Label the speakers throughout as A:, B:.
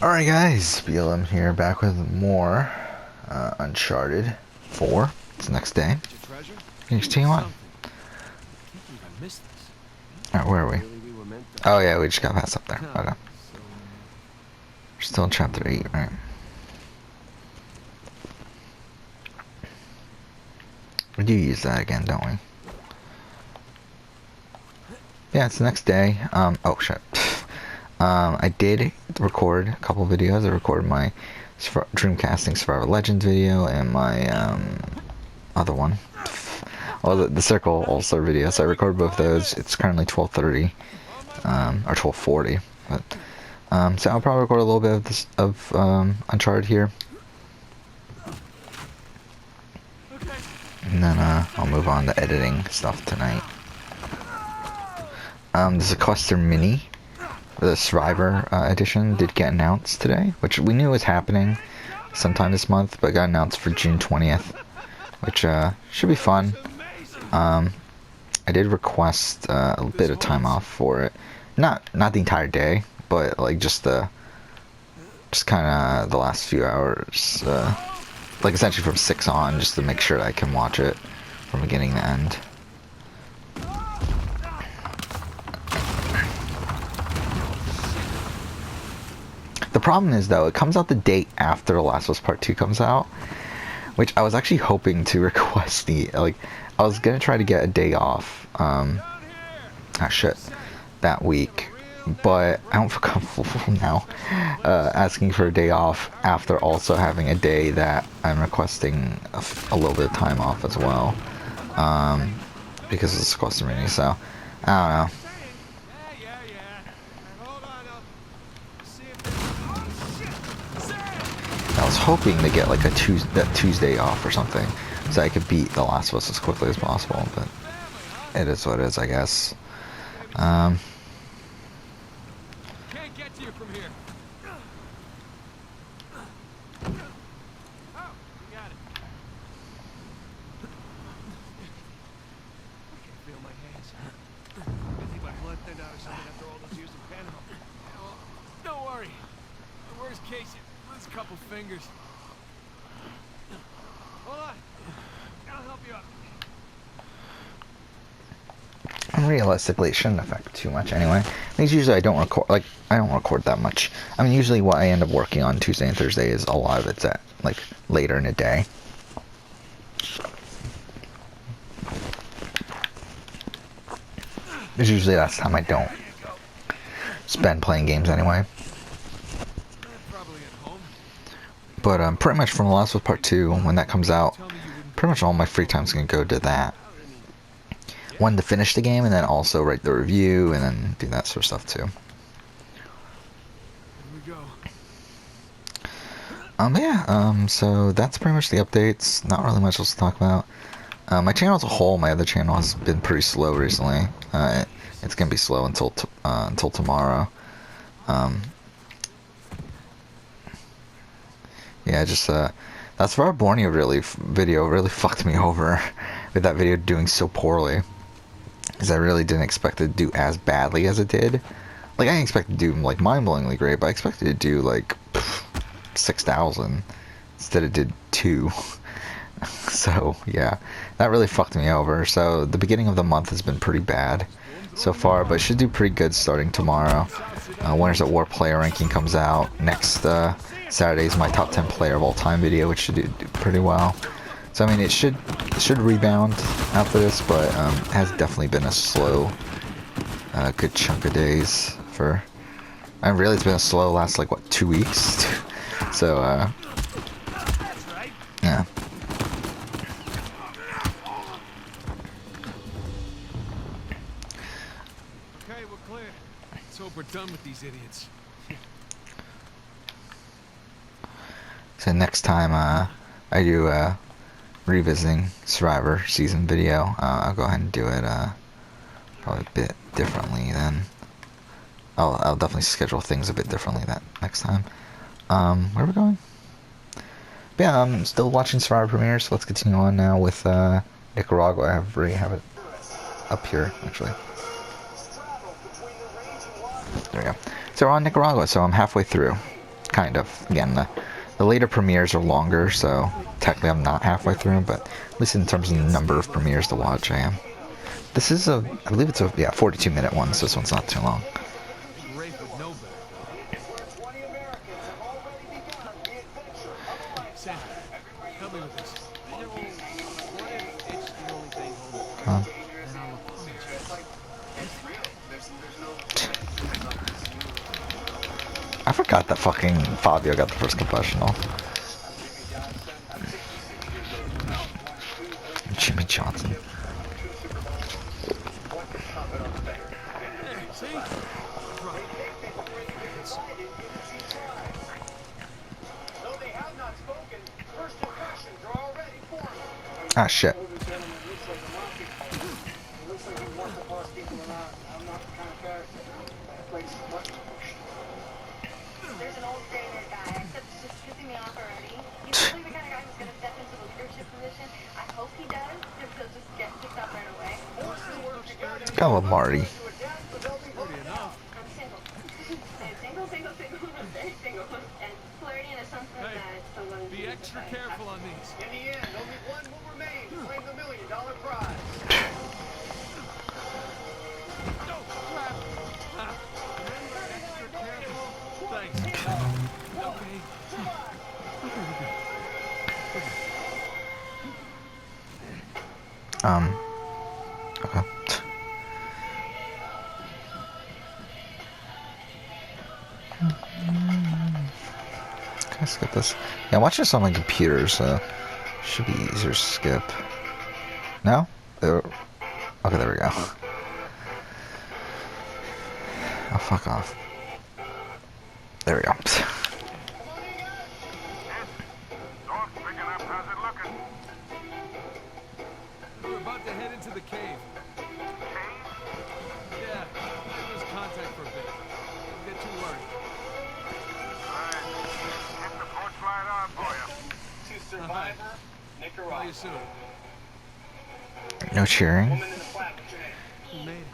A: Alright guys, BLM here, back with more Uncharted 4. It's the next day. Here's team on. Alright, where are we? Oh yeah, we just got past up there. Okay. We're still in chapter 8, right? We do use that again, don't we? Yeah, it's the next day. Oh shit. I did record a couple videos. I recorded my Dreamcasting Survivor Legends video and my other one. Well, the Circle All-Star video. So I recorded both those. It's currently 12:30 or 12:40. But so I'll probably record a little bit of this Uncharted here, and then I'll move on to editing stuff tonight. The Sequester Mini, the Survivor edition, did get announced today, which we knew was happening sometime this month, but got announced for June 20th, which should be fun. I did request a bit of time off for it, not the entire day, but like just kind of the last few hours, like essentially from 6 on, just to make sure that I can watch it from beginning to end. The problem is, though, it comes out the day after The Last of Us Part 2 comes out, which I was actually hoping to request I was gonna try to get a day off, that week, but I don't feel comfortable now asking for a day off after also having a day that I'm requesting a little bit of time off as well, because of the Sequester Mini, so I don't know. I was hoping to get like that Tuesday off or something, so I could beat The Last of Us as quickly as possible, but it is what it is, I guess.
B: Can't get to you from here. Oh, you got it. I can't feel my hands. I think my blood thinned out or something after all those years of panel. Well, don't worry. The worst case, you lose a couple fingers. Hold on. I'll help you up.
A: Realistically, it shouldn't affect too much anyway. Because usually I don't record that much. I mean, usually what I end up working on Tuesday and Thursday is a lot of it's at like later in the day. It's usually that's the time I don't spend playing games anyway. But pretty much from The Last of Us Part 2, when that comes out, pretty much all my free time is going to go to that. One, to finish the game, and then also write the review, and then do that sort of stuff too. So that's pretty much the updates. Not really much else to talk about. My channel as a whole, my other channel, has been pretty slow recently. It's gonna be slow until tomorrow. Yeah, just that's where our Borneo video really fucked me over with that video doing so poorly. Because I really didn't expect it to do as badly as it did. Like, I didn't expect it to do, like, mind-blowingly great, but I expected it to do, like, 6,000. Instead it did 2. So, yeah. That really fucked me over. So, the beginning of the month has been pretty bad so far, but it should do pretty good starting tomorrow. Winners at War player ranking comes out. Next Saturday is my top 10 player of all time video, which should do pretty well. So I mean, it should rebound after this, but it has definitely been a slow, good chunk of days for. And really, it's been a slow last like what 2 weeks. So yeah.
B: Okay, we're clear. Let's hope we're done with these idiots.
A: So next time I do revisiting Survivor season video, I'll go ahead and do it probably a bit differently then. I'll definitely schedule things a bit differently that next time. Where are we going? But yeah, I'm still watching Survivor premiere, so let's continue on now with Nicaragua. I already have it up here, actually. There we go. So we're on Nicaragua, so I'm halfway through. kind of. Again, the later premieres are longer, so technically I'm not halfway through, but at least in terms of the number of premieres to watch, I am. This is I believe it's a, yeah, 42-minute one, so this one's not too long.
B: Rafe would know better. Sam, help me with this. What if it's the only thing holding us? Then I'll apologize.
A: I forgot that fucking Fabio got the first confessional. Jimmy Johnson.
B: There, see? Right.
A: Ah, shit.
C: There's an old gray-haired guy, except he's just pissing me off already. He's really the kind of guy who's going to step into the leadership position. I hope he does, because he'll just get kicked out right away.
A: I love Marty.
B: Pretty enough.
C: I'm single. single. I'm very single. And flirting is something
B: Hey,
C: that someone...
B: be extra careful on these.
D: In the end, only one will remain to claim the $1 million prize.
B: No, crap. Remember, extra careful. Thanks. Okay.
A: Okay. Okay, let's get this. Yeah, I'm watching this on my computer, so should be easier to skip. No? Okay, there we go. Oh, fuck off. There we go.
B: We're about to head into the cave. Yeah, lose contact for a bit. Don't get too worried.
D: To Survivor,
B: How
D: Nicaragua.
B: you soon?
A: No cheering.
D: Woman in the flat, what's your name?
B: You made it.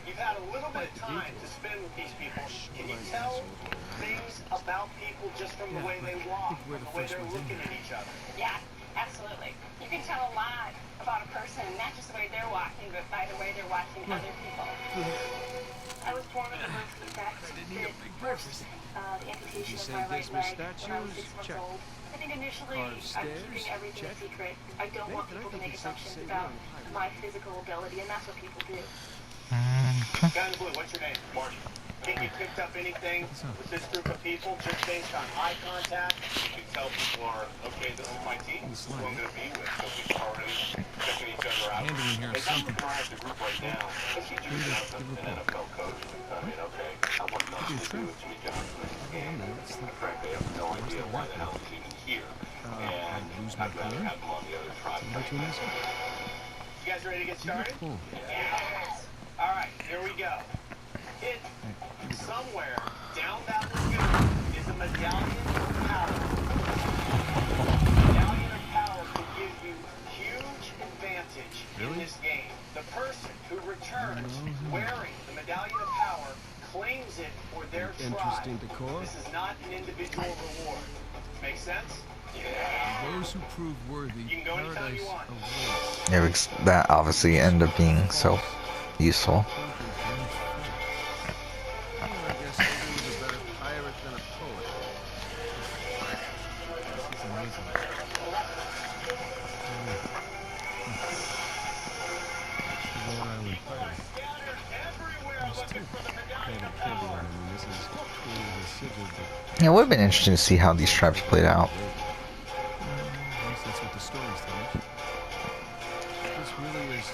D: You've had a little bit of time to spend with these people. Can you tell things about people just from the way they walk,
B: we're
D: from
B: the
D: the way
B: first
D: they're
B: ones in
D: looking
B: here.
D: at each other?
C: Yeah, absolutely. You can tell a lot about a person, not just the way they're walking, but by the way they're watching other people. I was born with a birth defect.
B: I didn't eat a big breakfast.
C: The amputation
B: You
C: of
B: say
C: my right
B: dismiss
C: leg when I was
B: statues?
C: 6 months
B: Check.
C: old. I think initially
B: Carved
C: I'm
B: stairs?
C: keeping everything
B: Check.
C: a secret. I don't want
B: Nathan, I
C: people to
B: think
C: make
B: it's safe to
C: assumptions
B: say
C: about
B: you're on
C: my physical ability, and that's what people do.
D: Guy in the blue, what's your name? Marty. Think you picked up anything with this group of people just based on eye contact? You can tell people are, okay, this is my team, this is who I'm going to be with. So people are already checking each other out.
B: Handling here
D: As I'm
B: something.
D: looking around at the group right now, I see you as an NFL coach. I mean, okay, I want nothing to do with Jimmy Johnson. And frankly, I have no idea why the hell he's even here. And I'd rather have him on the other tribe. You guys ready to get started? Yes. All right, here we go. Hidden somewhere down that lagoon is a medallion of power. Medallion of power can give you huge advantage in this game. The person who returns wearing the medallion of power claims it for their tribe.
B: Interesting decor.
D: This is not an individual reward. Make sense? Yeah.
B: Those who prove worthy,
D: You can go anytime you
B: paradise
D: want.
B: awaits.
A: Yeah, because that obviously ended up being so useful.
B: I guess nobody was a better pirate than a poet. This is amazing. Rhode Island pirate. There's two. Can't be one. I mean, this is truly the sigil that
A: Yeah, it would have been interesting to see how these tribes played out.
B: at least that's what the story's telling us. This really is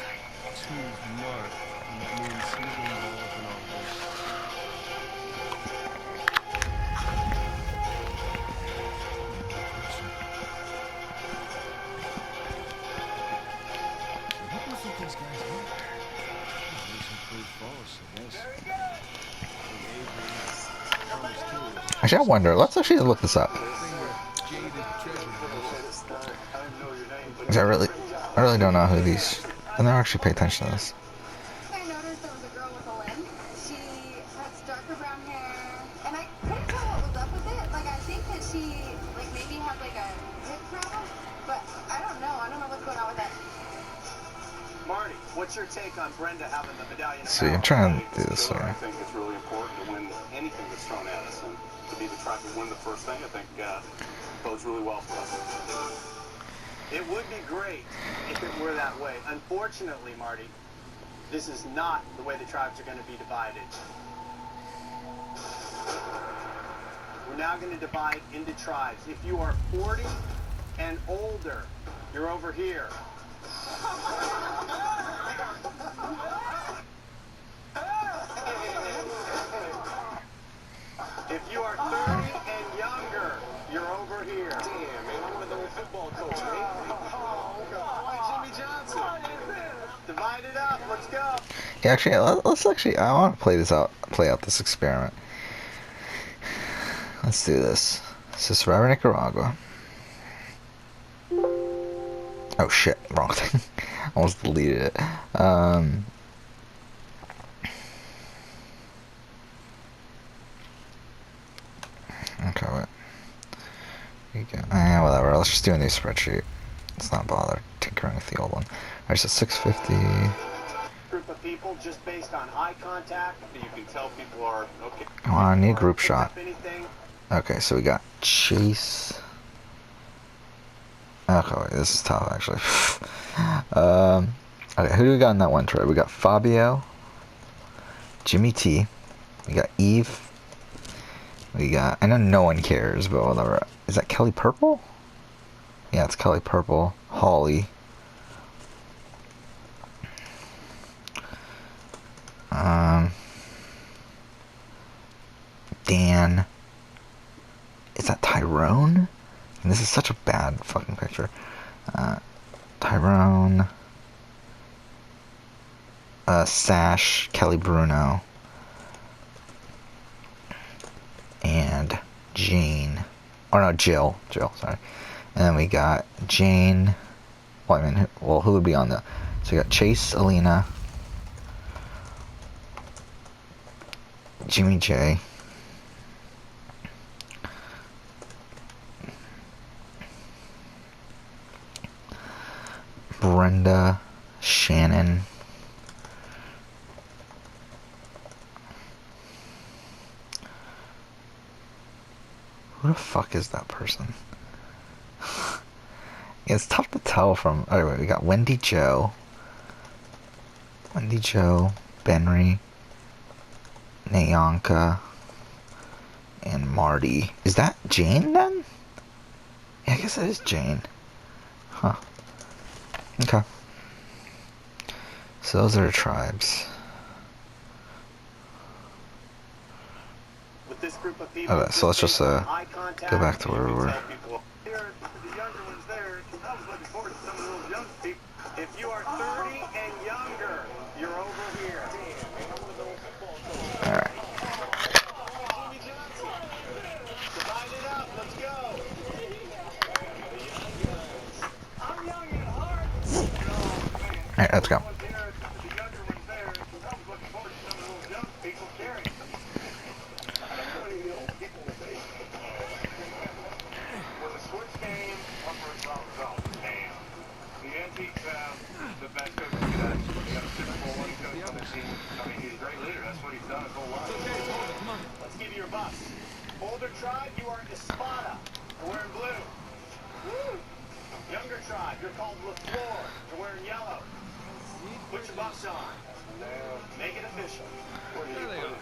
B: too smart, and that means he's involved in all this. What do you think these guys are? There's some pretty false, I guess.
A: Actually, I wonder. Let's actually look this up.
B: Jaded treasure.
A: Because I really don't know who these. I never actually pay attention to this.
C: I noticed there was a girl with a limp. She had darker brown hair, and I couldn't tell what was up with it. Like, I think
B: Marty, what's your take on Brenda having the medallion?
A: See, I'm trying to do this
D: I
A: here.
D: think it's really important to win anything that's thrown at us, and to be the tribe to win the first thing, I think bodes really well for us.
B: It would be great if it were that way. Unfortunately, Marty, this is not the way the tribes are going to be divided. We're now going to divide into tribes. If you are 40 and older, you're over here. If you are 30 and younger, you're over here. Damn, man, I want to know a football coach, man. Oh, Jimmy Johnson. Divide it up. Let's go.
A: Yeah, actually, let's actually. I want to play out this experiment. Let's do this. This is Survivor Nicaragua. Oh shit, wrong thing. Almost deleted it. Okay, wait. Whatever. Let's just do a new spreadsheet. Let's not bother tinkering with the old one. Alright, so 650.
B: Group of people just based on eye contact.
D: You can tell people are okay.
A: Oh, I need a group shot.
B: Anything.
A: Okay, so we got Chase. Okay, wait, this is tough actually. Okay, who do we got in that one trade? We got Fabio, Jimmy T, we got Eve, we got, I know no one cares, but whatever. Is that Kelly Purple? Yeah, it's Kelly Purple. Holly. Dan. Is that Tyrone? And this is such a bad fucking picture. Tyrone. Sash, Kelly Bruno. And Jane. Or no, Jill, sorry. And then we got Jane. Well, I mean, who would be on the... So we got Chase, Alina. Jimmy J. Brenda, Shannon, who the fuck is that person? Yeah, it's tough to tell from. Oh wait, we got Wendy Joe, Benry, Nayanka, and Marty. Is that Jane then? Yeah, I guess that is Jane. Huh. Okay. So those are the tribes.
B: With this group of people,
A: Okay, so let's just go back to where we were.
B: If you are 30 and younger, you're over here.
A: Alright.
B: Divide it up. Let's go. I'm young at heart.
A: Alright, let's go.
B: Let's give you your bus. Older tribe, you are Espada. You're wearing blue. Woo. Younger tribe, you're called LaFleur. You're wearing yellow. Put your buffs on. Make it official.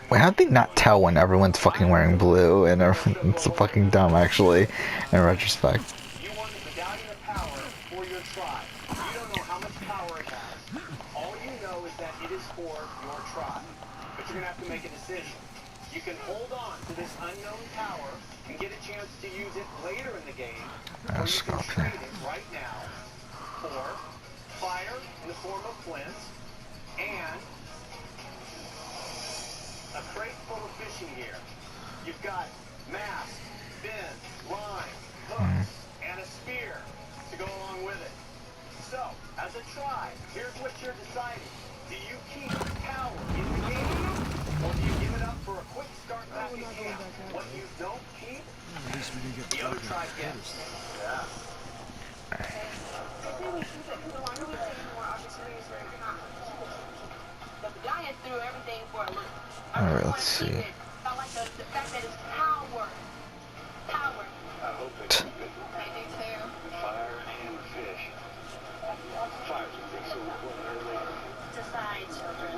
A: Wait, how'd they not tell when everyone's fucking wearing blue and it's fucking dumb actually, in retrospect.
B: You won the medallion of power for your tribe. You don't know how much power it has. All you know is that it is for your tribe. But you're gonna have to make a decision. You can hold on to this unknown power and get a chance to use it later in the game, or you can trade it right now for fire in the form of flints and a crate full of fishing gear. You've got mask, fins, line, hooks, and a spear to go along with it. So, as a tribe, here's what you're deciding. Do you keep power in the game, or do you give it up for a quick start back in camp? What you don't keep, the other tribe gets.
C: I say we keep it because the longer we play, the more opportunities we're do everything for a look. I
A: Alright,
C: really want
A: let's
C: to keep
A: see.
C: it. I like the fact that it's power. Power.
D: I hope they keep it.
C: I do too.
D: Fire and fish. Fire's a big silver bullet early.
C: Decide, children.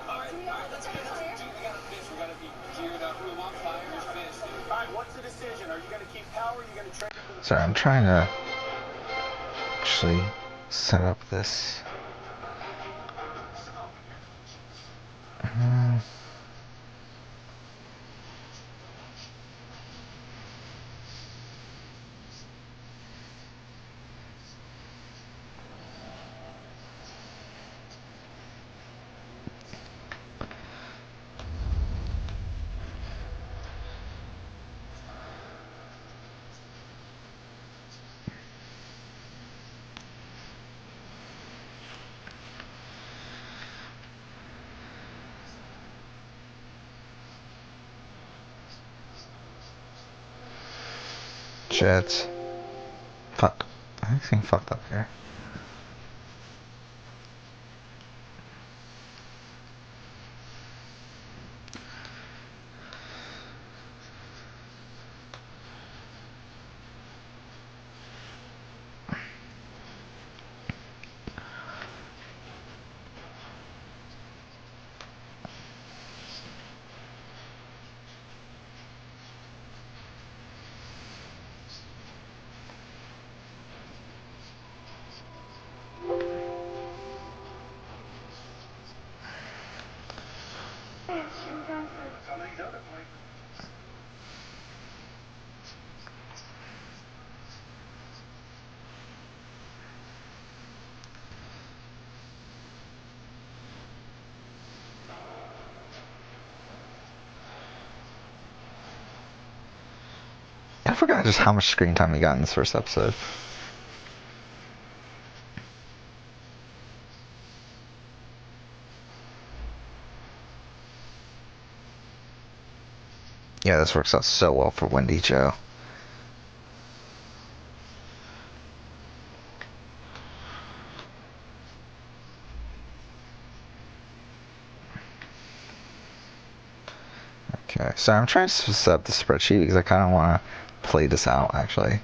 B: Alright, let's get this. Dude, we gotta fish. We gotta be geared up. We want fire and fish, dude. Alright, what's the decision? Are you gonna keep power or are you gonna trade it for the
A: Sorry, I'm trying to actually set up this. Shit. Fuck. Everything fucked up here.
D: Some of these other places.
A: I forgot just how much screen time he got in this first episode. Yeah, this works out so well for Wendy Joe. Okay, so I'm trying to set up the spreadsheet because I kind of want to play this out, actually.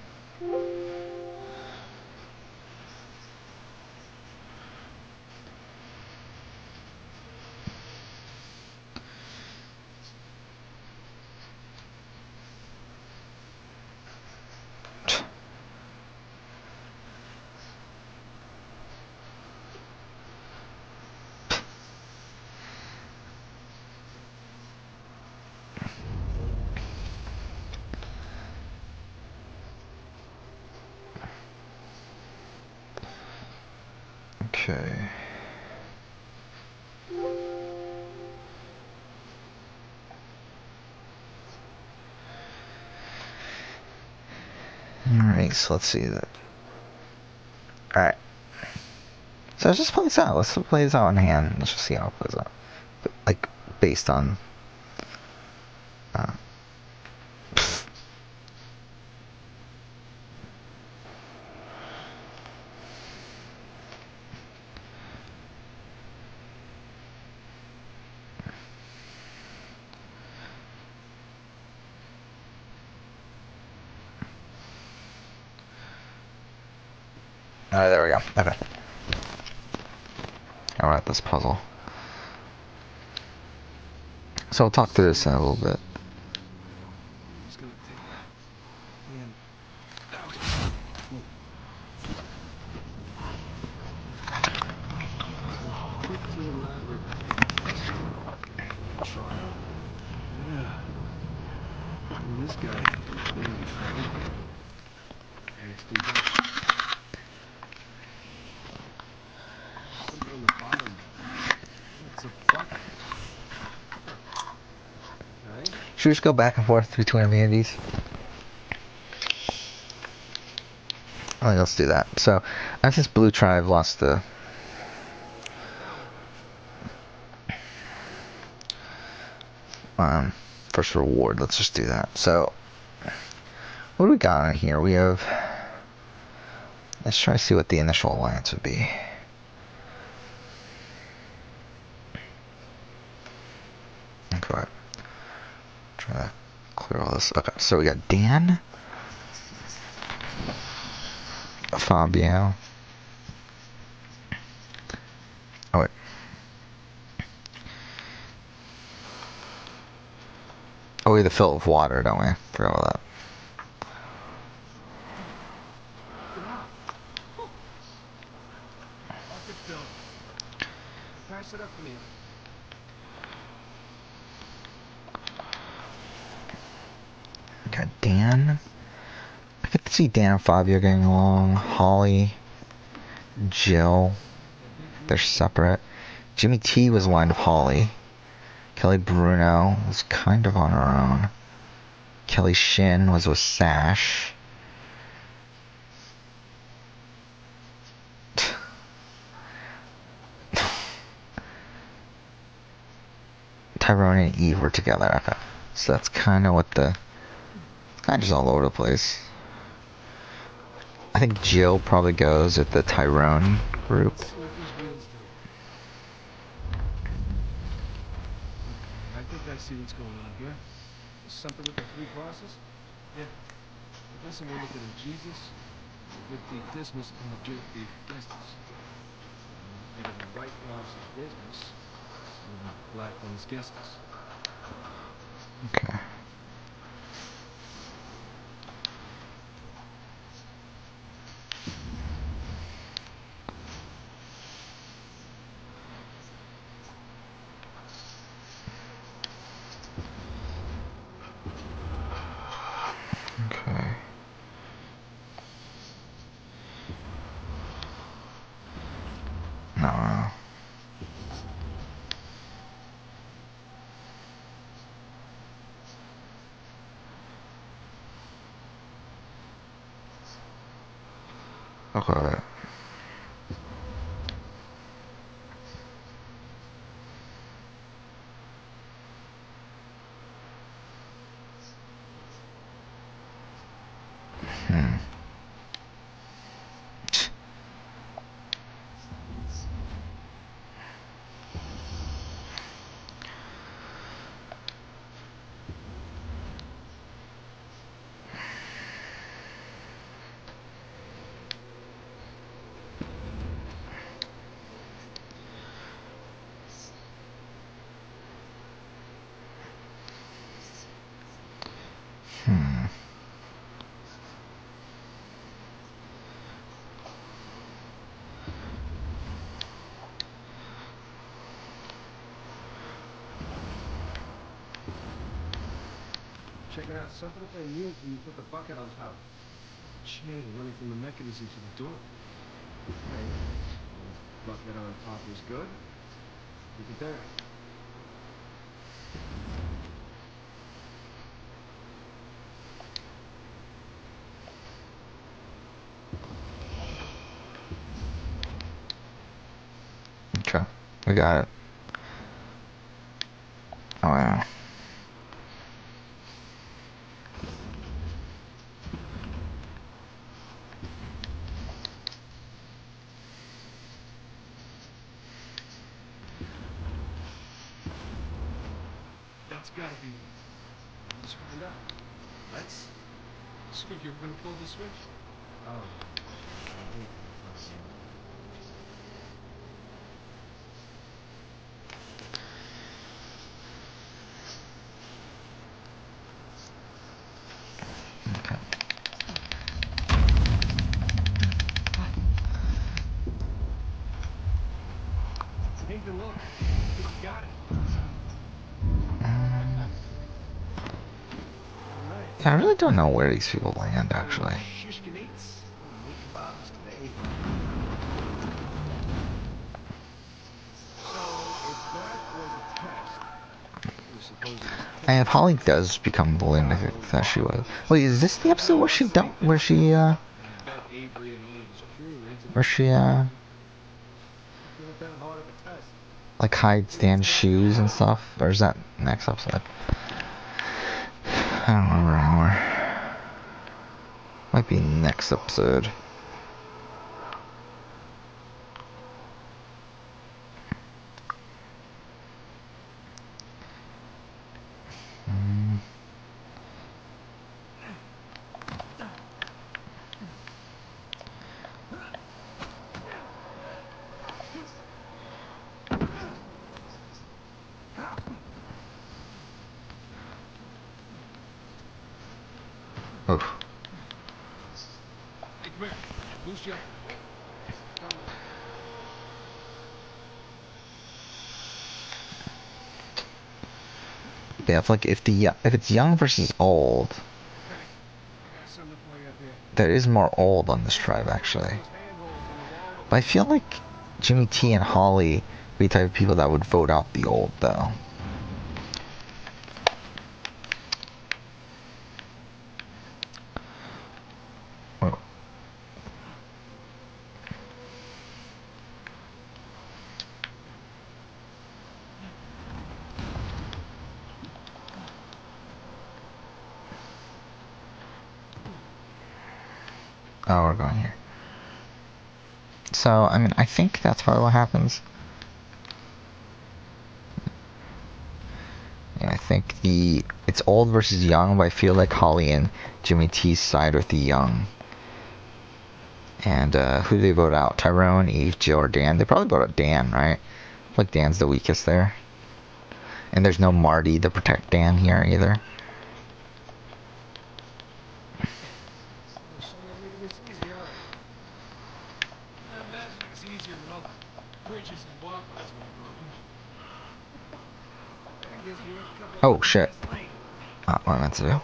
A: Okay. Alright, so let's see that. Alright. So let's just play this out. Let's play this out in hand. Let's just see how it plays out. Like, based on... Uh, Alright, there we go. Okay. Alright, this puzzle. So I'll talk through this in a little bit.
E: I'm just gonna take my hand out. Pretty elaborate trial. Yeah. And this guy, maybe found. Let's do that. Something on the bottom. What's a bucket? Okay.
A: Should we just go back and forth between immunities? Alright, let's do that. So, I think this blue tribe lost the... first reward. Let's just do that. So, what do we got on here? We have... Let's try to see what the initial alliance would be. Try to clear all this. Okay, so we got Dan, Fabio. Oh wait. Oh, we have to fill it with water, don't we? Forgot about that.
E: Off it, Phil. Pass it up to me.
A: Got Dan. I could see Dan and Fabio getting along. Holly, Jill. They're separate. Jimmy T was aligned with Holly. Kelly Bruno was kind of on her own. Kelly Shin was with Sash. Tyrone and Eve were together. Okay. So that's kind of what the... kind of just all over the place. I think Jill probably goes with the Tyrone group.
E: Let's see what these wheels do. Okay, I think I see what's going on here. Something with the 3 crosses? Yeah. The lesson we're looking at Jesus, the good thief Dismas, and the good thief Gestus. Figure the right cross is Dismas, and the black one's Gestus.
A: Okay. Okay. No. Okay. Hmm. Hmm.
E: Check it out. Something that they use when you put the bucket on top. Chain running from the mechanism to the door. Right. Bucket on top is good. Keep it there.
A: Okay. We got it. Oh yeah.
E: That's gotta be it. Let's find out. Let's? So you're gonna pull the switch? Oh, I hate that part.
A: Okay.
E: Take a look. You got it. Right.
A: Yeah, I really don't know where these people land, actually.
E: Shishkinates. Meat kebabs today. So, if that was a test, I suppose it was
A: And if
E: testing.
A: Holly does become the lunatic that she was. Wait, is this the episode where she don't,
E: Bet Avery and all of his crew into
A: where she,
E: not that hard of a test.
A: like hides Dan's shoes and stuff? Or is that next episode? I don't remember anymore. Might be next episode. Oof.
E: Hey, come here. Boost you up. Come on.
A: Yeah, if like if it's young versus old,
E: Hey, I got something for you up here.
A: there is more old on this tribe actually.
E: Those handholds in the wall.
A: But I feel like Jimmy T and Holly would be the type of people that would vote out the old though. Oh, oh, we're going here. So, I mean, I think that's probably what happens. Yeah, I think it's old versus young, but I feel like Holly and Jimmy T's side with the young. And who do they vote out? Tyrone, Eve, Jill, or Dan? They probably vote out Dan, right? Like Dan's the weakest there. And there's no Marty to protect Dan here either.
E: Oh, sure, you're making this easy, aren't you? I imagine it was easier when all the bridges and walkways weren't broken. I guess we're a couple
A: Oh
E: hundred
A: shit.
E: years late.
A: Not what I meant to do.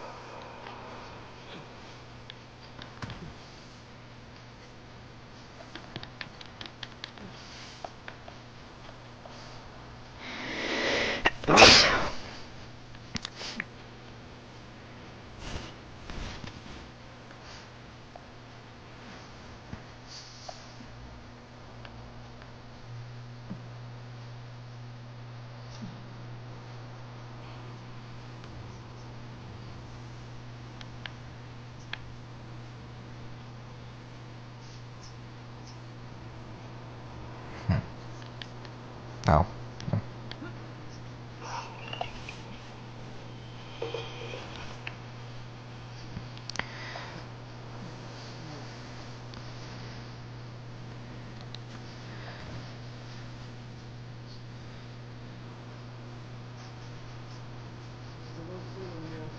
A: Oh.
E: There's no ceiling here.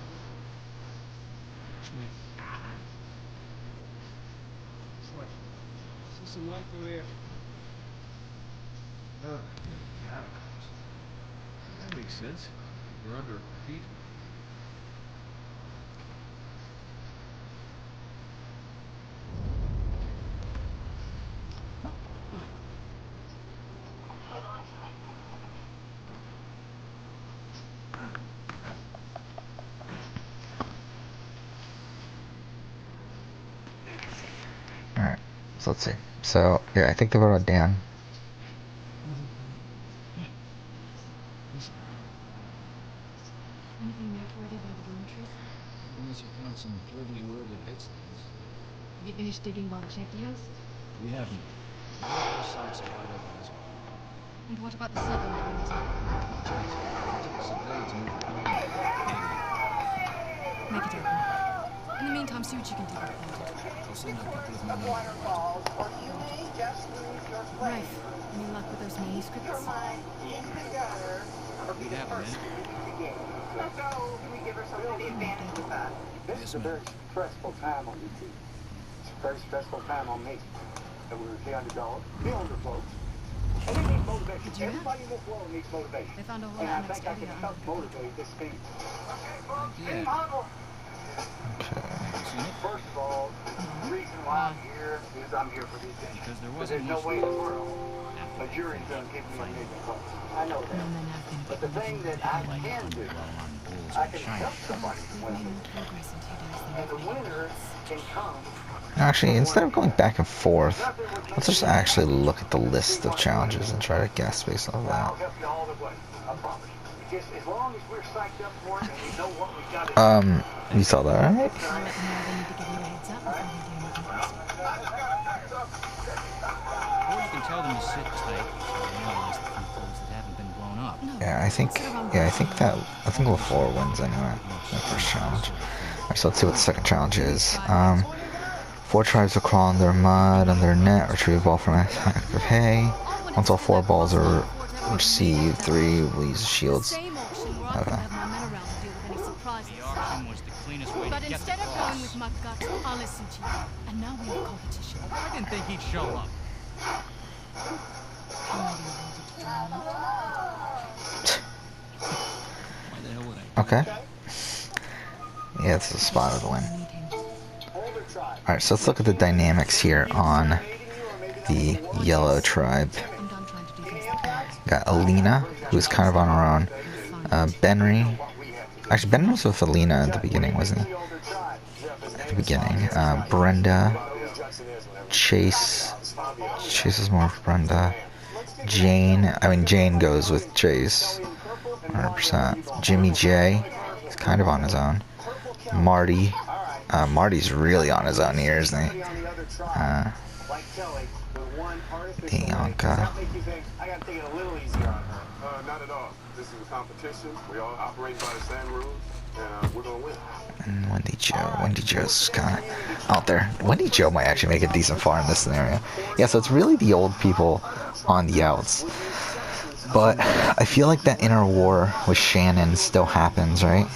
E: What? See some light through here? Catacombs. That makes sense. We're under feet.
A: Alright. So let's see. So, yeah, I think they voted out Dan.
F: Anything noteworthy about the dormitories?
G: Unless you found some bloody loaded headstones.
F: Have you finished digging while I checked the house?
G: We haven't. The local sites are wide open as well.
F: And what about the southern perimeter?
G: Checked. Use a blade to move the perimeter.
F: Make it open. In the meantime, see what you can dig up there.
G: I'll send a couple of men over.
B: Waterfalls, or you may just lose your place.
F: Rafe, any luck with those manuscripts?
B: In the gutter, or be the first to begin. So, can we give her something to advance with that? This is a very stressful time on you two. It's a very stressful time on me. And we were the underdog, the older folks. And we need motivation.
F: Did you
B: Everybody in this world needs motivation.
F: They found a whole
B: And I
F: lot next
B: think I
F: area
B: can
F: under
B: help
F: the cover.
B: motivate this team. Okay, folks,
G: Yeah.
B: team huddle. First of all, the reason why I'm here is I'm here for these guys.
G: Because there
B: There's
G: wasn't
B: no
G: much
B: way in the world a jury's gonna give me a million bucks. I know that.
F: And then I've been
B: But the thing that I can do, I can help somebody win.
F: making progress in 2 days.
B: And the winner can come.
A: Actually, instead of going back and forth, let's just actually look at the list of challenges and try to guess based off
B: I'll
A: that.
B: help you all the way. I promise you. Just as long as we're psyched up for it and we know what we got to do.
A: You saw that, right?
F: All right, now they need to give you a heads up before they do anything crazy.
G: Or you can tell them to sit tight so they analyze the few holes that haven't been blown up.
F: No,
A: Yeah, I think LaFleur wins anyway. The first challenge. Alright, so let's see what the second challenge is. 4 tribes will crawl in their mud, on their net, retrieve a ball from active hay. Once all 4 balls are received, 3 will use shields.
F: Same auction where I
A: Okay.
F: couldn't have my men around to deal with any surprises.
G: The auction was the cleanest way way
F: But
G: to get
F: instead
G: the
F: of
G: cross.
F: going with my gut, I'll listen to you. And now we have competition.
G: I didn't think he'd show up. Why the hell would I?
A: Okay. Yeah, it's a spot of the win. Alright, so let's look at the dynamics here on the yellow tribe.
F: I'm done trying to do things the plan.
A: Got Alina, who's kind of on her own. Benry. Actually, Ben was with Alina at the beginning, wasn't he? At the beginning. Brenda. Chase. Chase is more for Brenda. Jane. I mean, Jane goes with Chase. 100%. Jimmy J. He's kind of on his own. Marty. Marty's really on his own here, isn't he? Bianca.
B: I gotta take it a little easier on her.
D: Not at all. This is a competition. We all operate by the same rules, and we're gonna win.
A: And Wendy Joe. Wendy Joe's kind of out there. Wendy Joe might actually make a decent far in this scenario. Yeah, so it's really the old people on the outs. But I feel like that inner war with Shannon still happens, right?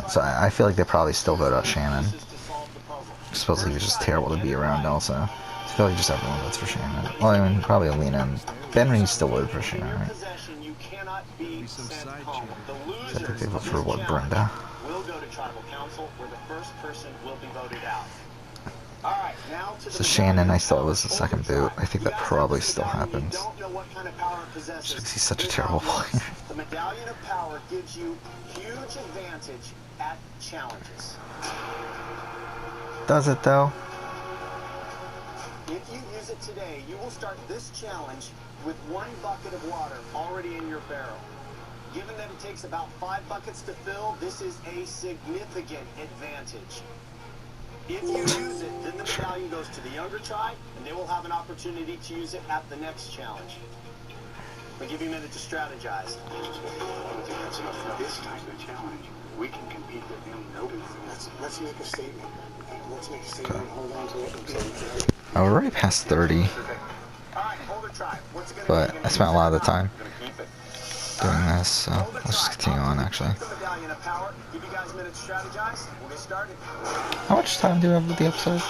A: So I feel like they probably still vote out Shannon. Supposedly he was just terrible to be around also. I feel like just everyone votes for Shannon. Well, I mean, probably Alina and Benry still voted for Shannon, right? I think they vote for what, Brenda?
B: Will go to tribal council where the first person will be voted out.
A: So Shannon, I thought was the second boot. I think that probably still happens. Just because he's such a terrible player.
B: The Medallion of Power gives you huge advantage at challenges.
A: Does it though?
B: If you use it today, you will start this challenge with 1 bucket of water already in your barrel. Given that it takes about 5 buckets to fill, this is a significant advantage. If you use it, then the medallion goes to the younger tribe, and they will have an opportunity to use it at the next challenge. We'll give you a minute to strategize.
D: I don't think that's enough for this type of challenge. We can compete with them. Let's make a statement. Let's make a statement. Hold on to it.
A: Oh, we're already past 30. But I spent a lot of the time doing this, so let's just continue on actually. How much time do we have with the episode?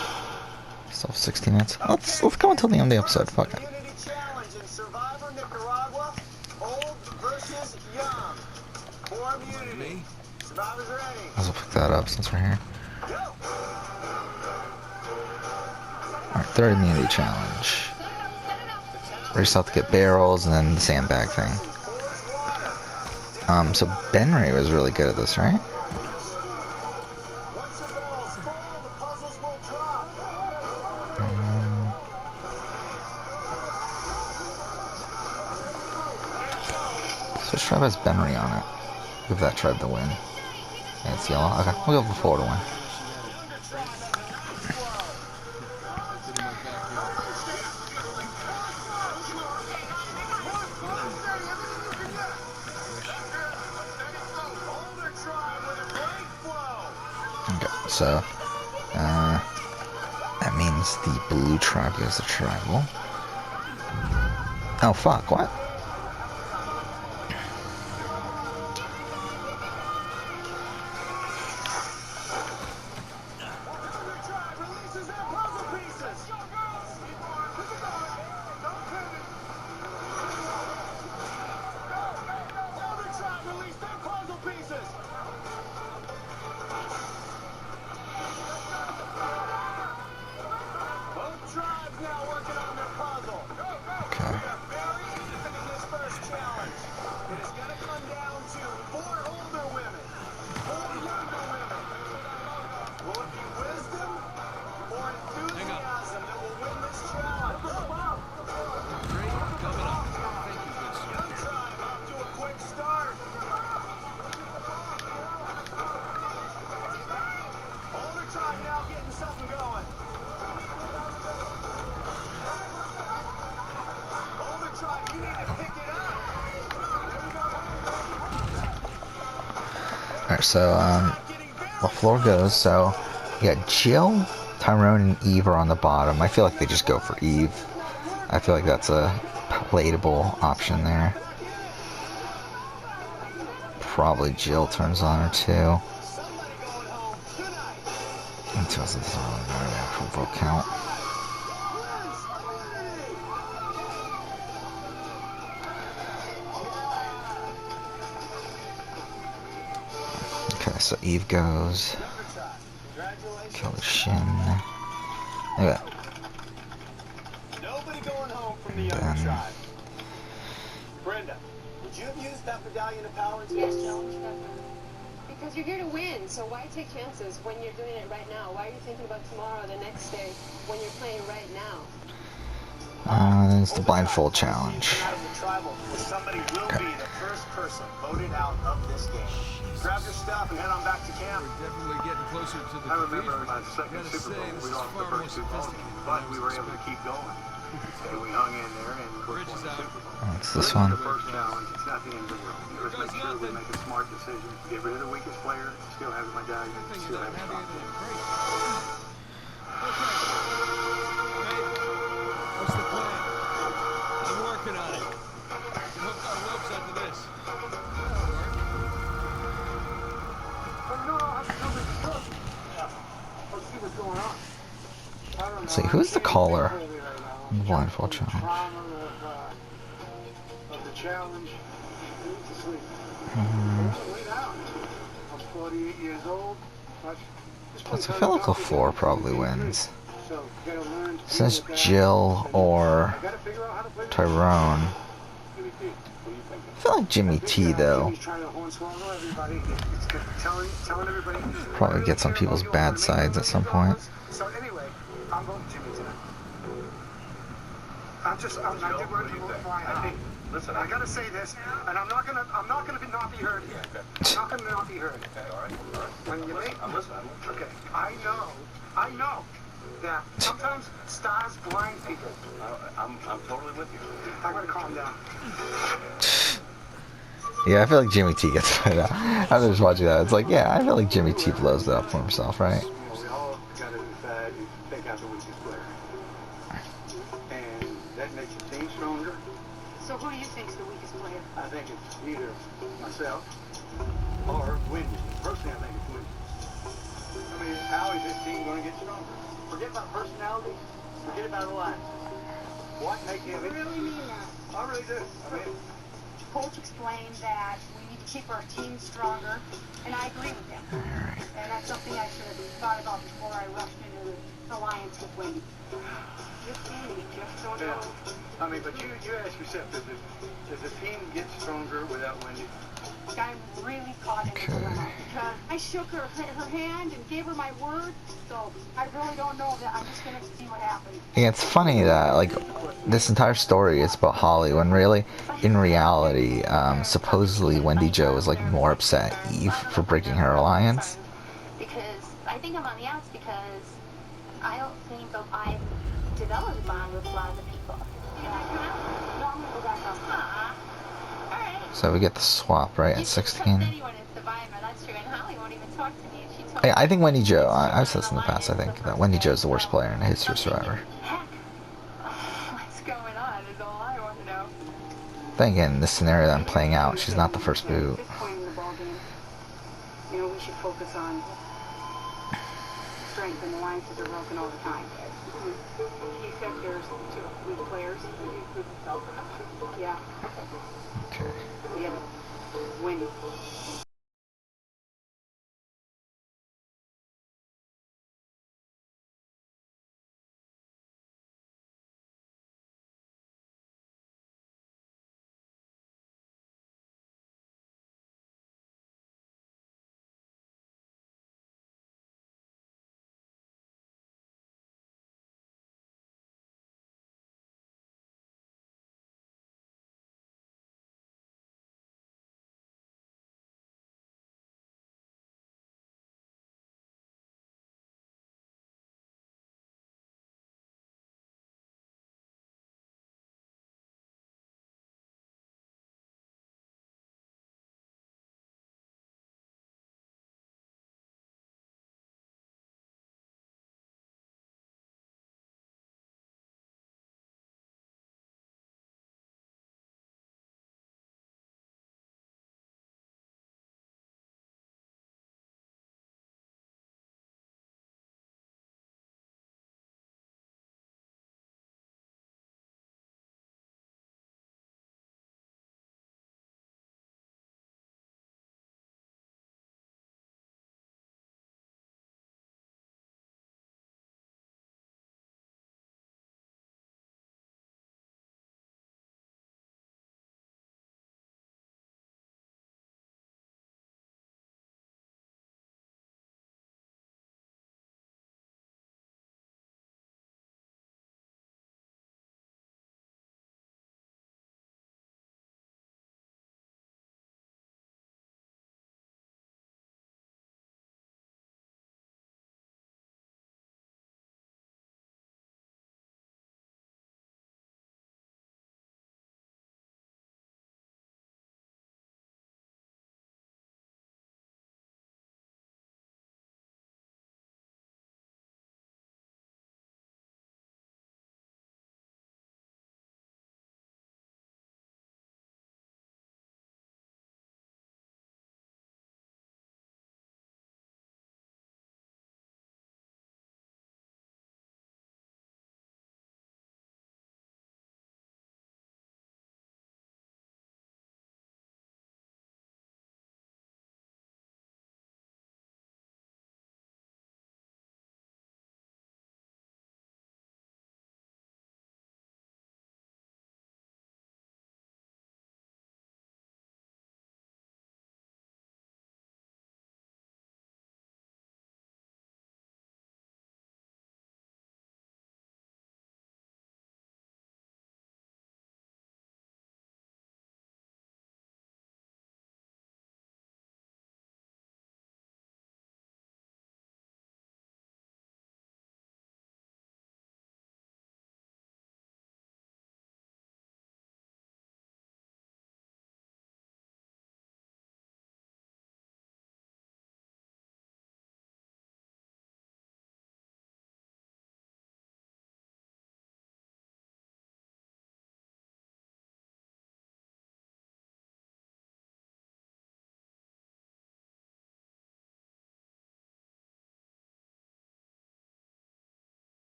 A: Still 16 minutes. Let's go until the end of the episode. Fuck it. Might as well pick that up since we're here. Alright, 30 immunity challenge. We just have to get barrels and then the sandbag thing. So Benry was really good at this, right? So which tribe has Benry on it? Give that tribe the win. Yeah, it's yellow. Okay, we'll go for 4 to win. Okay, so that means the blue tribe goes to tribal. Oh fuck, what? Alright, so, well, floor goes, so, yeah, Jill, Tyrone, and Eve are on the bottom. I feel like they just go for Eve. I feel like that's a palatable option there. probably Jill turns on her too.
B: Somebody going home tonight.
A: It doesn't really matter the actual vote count. Okay, so Eve goes. Kill the Shin. Look at that.
B: Nobody going home from the
A: And
B: younger
A: then
B: tribe. Brenda, would you have used that medallion of power to
H: Yes, Jones, definitely. Because you're here to win, so why take chances when you're doing it right now? Why are you thinking about tomorrow or the next day when you're playing right now?
A: It's the blindfold challenge.
B: Somebody will be the first person voted out of this game. Grab your stuff and head on back to camp.
E: We're definitely getting closer to the
D: I remember
E: cathedral.
D: my second
E: Gotta
D: Super
E: say,
D: Bowl,
E: this
D: we
E: is
D: lost the
E: far more
D: first two ball
E: sophisticated
D: games,
E: than
D: but
E: I
D: we
E: was
D: were able to
E: expecting.
D: keep going. And we hung in there and we're
E: Bridge is
D: playing
E: out.
D: Super Bowl.
A: It's this
D: This is
A: one.
D: the first challenge. It's not the end of the world. Just make sure we make a smart decision. Get rid of the weakest player. Still have the medallion.
E: I think
D: Still
E: that
D: have a
E: happy
D: strong
E: than
D: team.
E: great. Okay. Mate, what's the plan? I'm working on it. Can hook our ropes onto this. That'll work.
B: Let's see what's going on. I don't know.
A: See, who's the caller in the blindfold
B: Trauma
A: challenge?
B: of the challenge. I need to sleep. Lay down. I'm 48 years old.
A: I feel like a 4 probably wins. Since Jill or Tyrone. I feel like Jimmy T though. Probably gets on people's bad sides at some point.
B: So anyway, I'm voting Jimmy tonight. I'm not getting ready to vote for my house.
D: Listen,
B: I gotta say this, and I'm not gonna not be heard here. I'm not gonna not be heard.
D: Okay, all right.
B: When you make,
D: I'm listening.
B: okay, I know that sometimes stars blind people.
D: I'm totally with you.
B: I gotta calm down.
A: Yeah, I feel like Jimmy T gets it out. After just watching that, it's like, yeah, I feel like Jimmy T blows it up for himself, right?
B: We all gotta decide to take out the weakest player, and that makes the team stronger.
H: So who do you think's the weakest player?
B: I think it's either myself or Wendy. Personally, I think it's Wendy. I mean, how is this team going to get stronger? Forget about personality. Forget about alliance. What makes him?
C: I really mean that.
B: I really do. I mean,
C: Coach explained that we need to keep our team stronger, and I agree with him. And that's something I should have thought about before I rushed into the alliance with Wendy. Just Wendy, just don't know.
B: I mean, but you ask yourself, does the team get stronger without Wendy?
C: I'm really caught in the dilemma because I shook her hand and gave her my word, so I really don't know that. I'm just gonna see what happens.
A: Yeah, it's funny that, like, this entire story is about Holly, when really, in reality, supposedly Wendy Jo is, like, more upset at Eve for breaking her alliance.
C: Because I think I'm on the outs because I don't think I've developed a bond with a lot of the people. You're like, huh? No, I'm gonna go back up. Alright.
A: So we get the swap, right, at 16. Yeah, I think Wendy Jo, I've said this in the past, I think that Wendy Jo is the worst player in the history of Survivor.
C: What's going on is all I want to know.
A: Then again, in this scenario that I'm playing out, she's not the first boot.
C: At this point in the ballgame, you know, we should focus on strength, and alliances are broken all the time. He said there's two weak players. Yeah.
A: Okay.
C: Yeah. Wendy.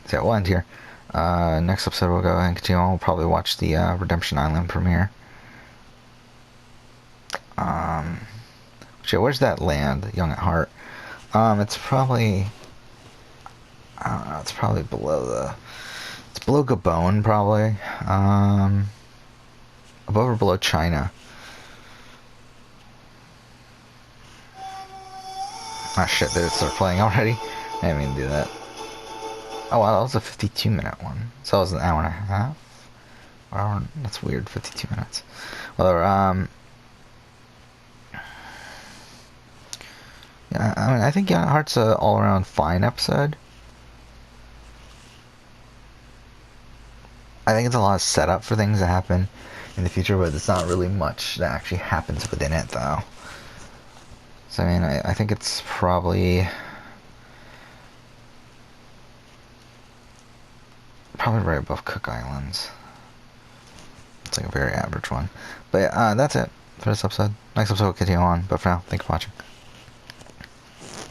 A: So we'll end here. Next episode we'll go and continue on. We'll probably watch the Redemption Island premiere. Shit, where's that land? Young at Heart. It's probably, I don't know, it's probably below the, it's below Gabon, probably. Above or below China. Ah shit, did it start playing already? I didn't mean to do that. Oh wow, that was a 52-minute one. So it was an hour and a half? Hour, that's weird, 52 minutes. Well, yeah, I mean, I think Young at Heart's a all-around fine episode. I think it's a lot of setup for things that happen in the future, but it's not really much that actually happens within it, though. So, I mean, I think it's probably right above Cook Islands. It's like a very average one. But yeah, that's it for this episode. Next episode will continue on, but for now, thanks for watching.